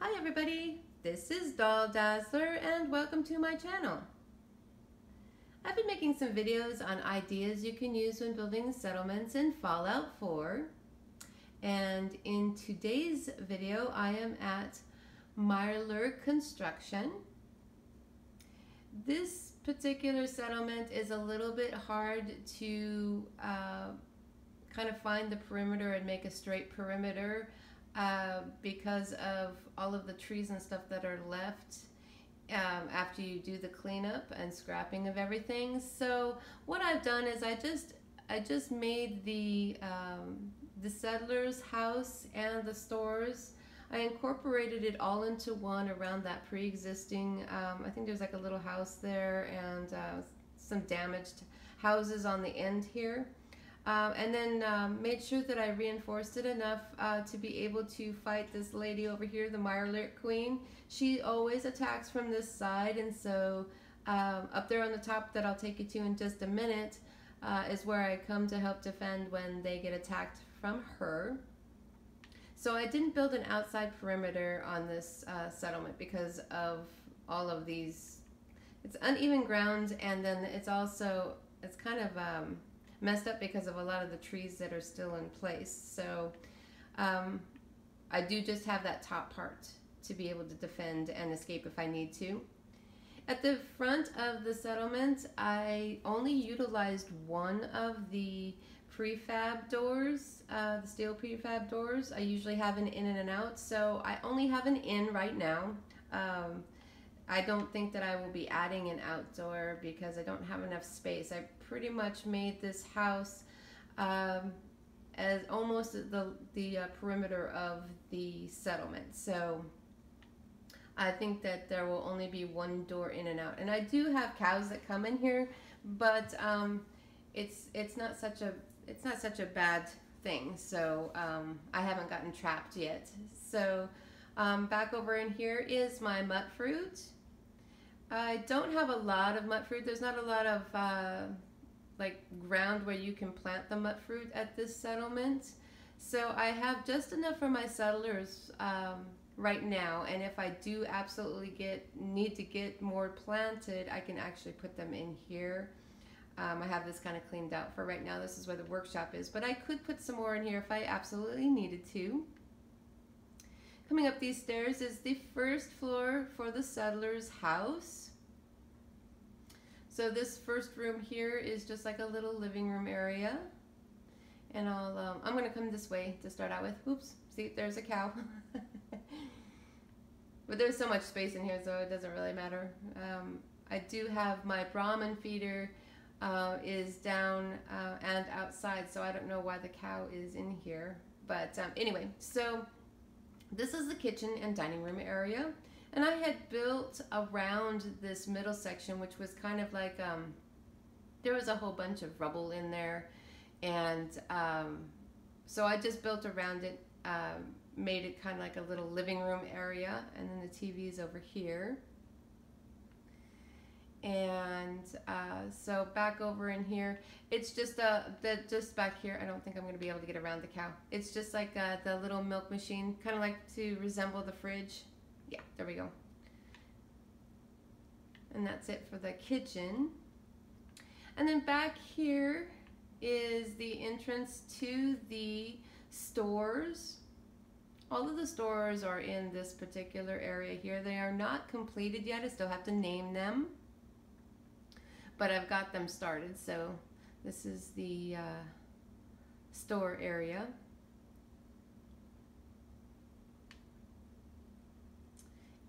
Hi everybody, this is Doll Dazzler and welcome to my channel. I've been making some videos on ideas you can use when building settlements in Fallout 4, and in today's video I am at Murkwater Construction. This particular settlement is a little bit hard to kind of find the perimeter and make a straight perimeter because of all of the trees and stuff that are left after you do the cleanup and scrapping of everything. So what I've done is I just made the settler's house and the stores. I incorporated it all into one around that pre-existing, I think there's like a little house there and some damaged houses on the end here. And then made sure that I reinforced it enough to be able to fight this lady over here, the Murkwater Queen. She always attacks from this side, and so up there on the top that I'll take you to in just a minute is where I come to help defend when they get attacked from her. So I didn't build an outside perimeter on this settlement because of all of these. It's uneven ground, and then it's kind of messed up because of a lot of the trees that are still in place. So I do just have that top part to be able to defend and escape if I need to. At the front of the settlement, I only utilized one of the prefab doors, the steel prefab doors. I usually have an in and an out, so I only have an in right now. I don't think that I will be adding an outdoor because I don't have enough space. I pretty much made this house as almost the perimeter of the settlement. So I think that there will only be one door in and out. And I do have cows that come in here, but it's not such a bad thing. So I haven't gotten trapped yet. So back over in here is my mut fruit. I don't have a lot of mut fruit. There's not a lot of like ground where you can plant the mut fruit at this settlement. So I have just enough for my settlers right now, and if I do absolutely need to get more planted, I can actually put them in here. I have this kind of cleaned out for right now. This is where the workshop is, but I could put some more in here if I absolutely needed to. Coming up these stairs is the first floor for the settler's house. So this first room here is just like a little living room area. And I'm going to come this way to start out with. Oops, see, there's a cow. But there's so much space in here, so it doesn't really matter. I do have my Brahmin feeder is down and outside, so I don't know why the cow is in here. But anyway, so this is the kitchen and dining room area, and I had built around this middle section, which was kind of like there was a whole bunch of rubble in there, and so I just built around it, made it kind of like a little living room area, and then the TV is over here. And so back over in here, it's just just back here. I don't think I'm going to be able to get around the cow. It's just like the little milk machine, kind of like to resemble the fridge. Yeah, there we go. And that's it for the kitchen. And then back here is the entrance to the stores. All of the stores are in this particular area here. They are not completed yet. I still have to name them, but I've got them started. So this is the store area.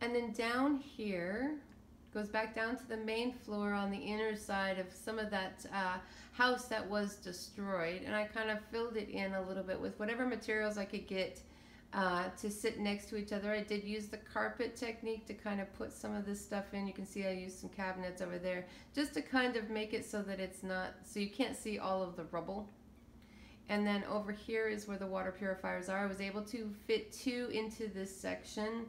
And then down here goes back down to the main floor on the inner side of some of that house that was destroyed. And I kind of filled it in a little bit with whatever materials I could get to sit next to each other. I did use the carpet technique to kind of put some of this stuff in. You can see I used some cabinets over there just to kind of make it so that it's not, so you can't see all of the rubble. And then over here is where the water purifiers are. I was able to fit 2 into this section.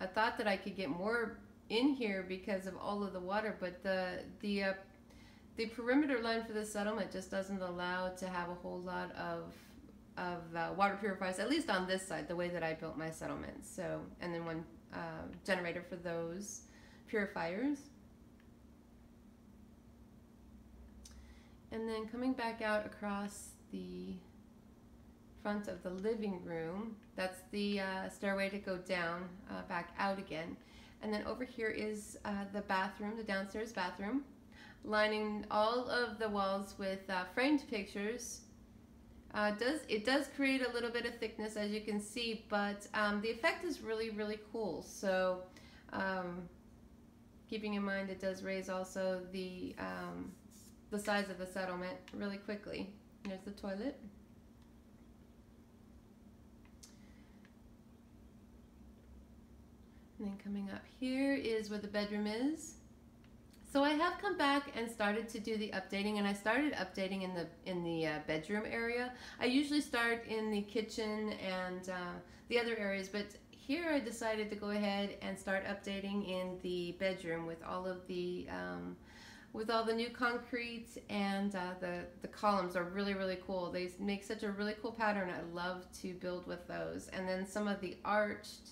I thought that I could get more in here because of all of the water, but the perimeter line for the settlement just doesn't allow to have a whole lot of water purifiers, at least on this side, the way that I built my settlement. So, and then one generator for those purifiers. And then coming back out across the front of the living room, that's the stairway to go down, back out again. And then over here is the bathroom, the downstairs bathroom, lining all of the walls with framed pictures. It does create a little bit of thickness, as you can see, but the effect is really, really cool. So keeping in mind, it does raise also the size of the settlement really quickly. There's the toilet. And then coming up here is where the bedroom is. So I have come back and started to do the updating, and I started updating in the bedroom area. I usually start in the kitchen and the other areas, but here I decided to go ahead and start updating in the bedroom with all of the new concrete, and the columns are really, really cool. They make such a really cool pattern. I love to build with those, and then some of the arched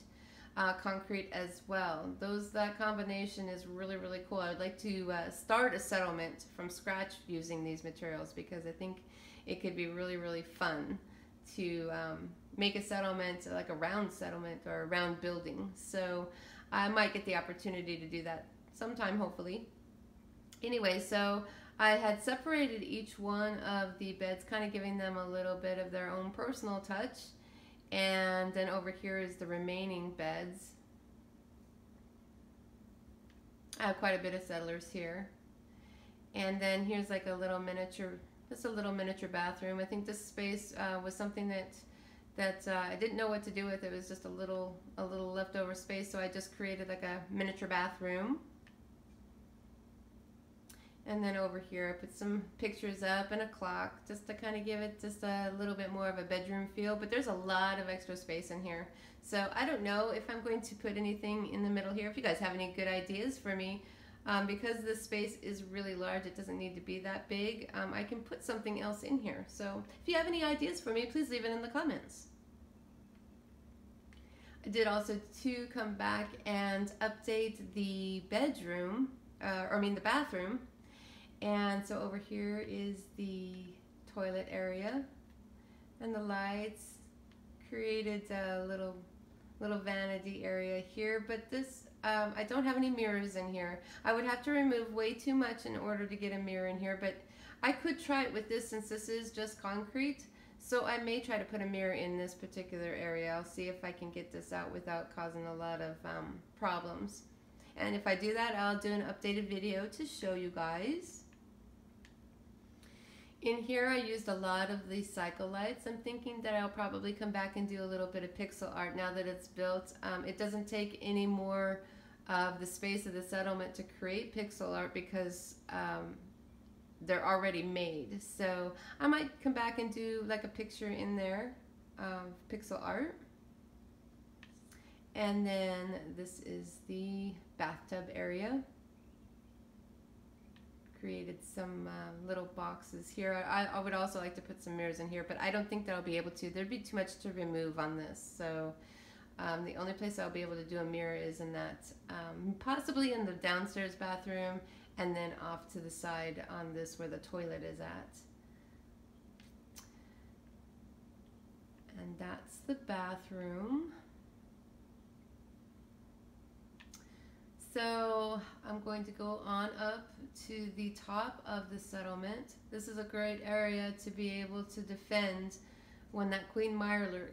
concrete as well. That combination is really, really cool. I would like to start a settlement from scratch using these materials, because I think it could be really, really fun to make a settlement, like a round settlement or a round building. So I might get the opportunity to do that sometime, hopefully. Anyway, so I had separated each one of the beds, kind of giving them a little bit of their own personal touch. And then over here is the remaining beds. I have quite a bit of settlers here. And then here's like a little miniature, just a little miniature bathroom. I think this space was something that I didn't know what to do with. It was just a little leftover space, so I just created like a miniature bathroom. And then over here I put some pictures up and a clock, just to kind of give it just a little bit more of a bedroom feel. But there's a lot of extra space in here, so I don't know if I'm going to put anything in the middle here. If you guys have any good ideas for me, because this space is really large, it doesn't need to be that big, I can put something else in here. So if you have any ideas for me, please leave it in the comments. I did also to come back and update the bedroom, the bathroom. And so over here is the toilet area, and the lights. Created a little vanity area here, but this I don't have any mirrors in here. I would have to remove way too much in order to get a mirror in here, but I could try it with this, since this is just concrete. So I may try to put a mirror in this particular area. I'll see if I can get this out without causing a lot of problems. And if I do that, I'll do an updated video to show you guys. In here I used a lot of these cycle lights. I'm thinking that I'll probably come back and do a little bit of pixel art now that it's built. It doesn't take any more of the space of the settlement to create pixel art, because they're already made. So I might come back and do like a picture in there of pixel art. And then this is the bathtub area. Created some little boxes here. I would also like to put some mirrors in here, but I don't think that I'll be able to. There'd be too much to remove on this. So the only place I'll be able to do a mirror is in that, possibly in the downstairs bathroom, and then off to the side on this where the toilet is at. And that's the bathroom. So I'm going to go on up to the top of the settlement. This is a great area to be able to defend when that queen mirelurk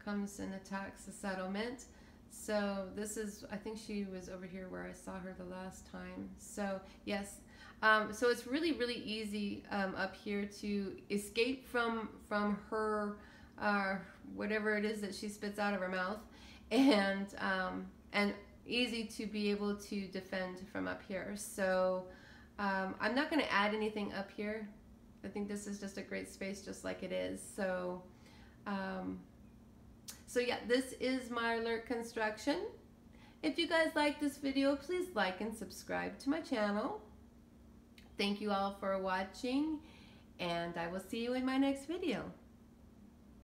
comes and attacks the settlement. So this is, I think she was over here where I saw her the last time. So yes, so it's really, really easy up here to escape from her whatever it is that she spits out of her mouth, and easy to be able to defend from up here. So I'm not going to add anything up here. I think this is just a great space just like it is. So so yeah, this is Murkwater Construction. If you guys like this video, please like and subscribe to my channel. Thank you all for watching, and I will see you in my next video.